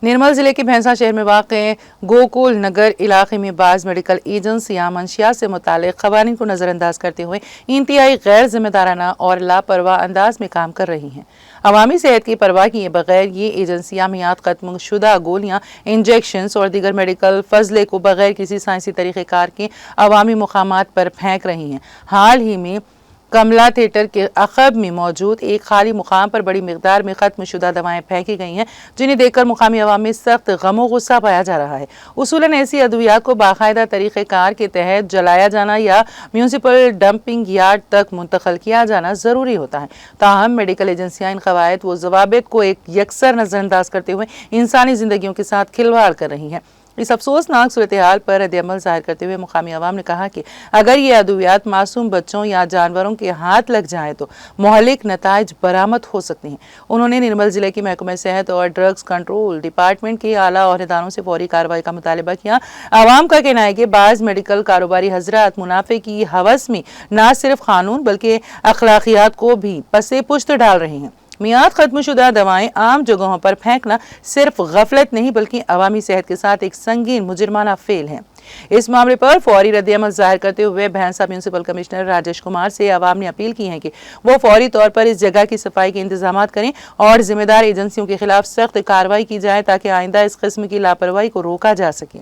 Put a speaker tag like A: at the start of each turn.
A: نرمل ضلع کے بھینسا شہر میں واقع گوکول نگر علاقے میں بعض میڈیکل ایجنسیاں منشیات سے متعلق قوانین کو نظر انداز کرتے ہوئے انتہائی غیر ذمہ دارانہ اور لاپرواہ انداز میں کام کر رہی ہیں۔ عوامی صحت کی پرواہ کیے بغیر یہ ایجنسیاں میعاد ختم شدہ گولیاں، انجیکشنز اور دیگر میڈیکل فضلے کو بغیر کسی سائنسی طریقہ کار کے عوامی مقامات پر پھینک رہی ہیں۔ حال ہی میں کملا تھیٹر کے عقب میں موجود ایک خالی مقام پر بڑی مقدار میں ختم شدہ دوائیں پھینکی گئی ہیں، جنہیں دیکھ کر مقامی عوام میں سخت غم و غصہ پایا جا رہا ہے۔ اصولاً ایسی ادویات کو باقاعدہ طریقہ کار کے تحت جلایا جانا یا میونسپل ڈمپنگ یارڈ تک منتقل کیا جانا ضروری ہوتا ہے، تاہم میڈیکل ایجنسیاں ان قواعد و ضوابط کو ایک یکسر نظر انداز کرتے ہوئے انسانی زندگیوں کے ساتھ کھلواڑ کر رہی ہیں۔ اس افسوسناک صورتحال پر رد عمل ظاہر کرتے ہوئے مقامی عوام نے کہا کہ اگر یہ ادویات معصوم بچوں یا جانوروں کے ہاتھ لگ جائیں تو مہلک نتائج برآمد ہو سکتے ہیں۔ انہوں نے نرمل ضلع کے محکمہ صحت اور ڈرگز کنٹرول ڈپارٹمنٹ کے اعلیٰ عہدیداروں سے فوری کارروائی کا مطالبہ کیا۔ عوام کا کہنا ہے کہ بعض میڈیکل کاروباری حضرات منافع کی ہوس میں نہ صرف قانون بلکہ اخلاقیات کو بھی پس پشت ڈال رہے ہیں۔ میعاد ختم شدہ دوائیں عام جگہوں پر پھینکنا صرف غفلت نہیں بلکہ عوامی صحت کے ساتھ ایک سنگین مجرمانہ فعل ہے۔ اس معاملے پر فوری رد عمل ظاہر کرتے ہوئے بھینسا میونسپل کمشنر راجیش کمار سے عوام نے اپیل کی ہے کہ وہ فوری طور پر اس جگہ کی صفائی کے انتظامات کریں اور ذمہ دار ایجنسیوں کے خلاف سخت کارروائی کی جائے تاکہ آئندہ اس قسم کی لاپرواہی کو روکا جا سکے۔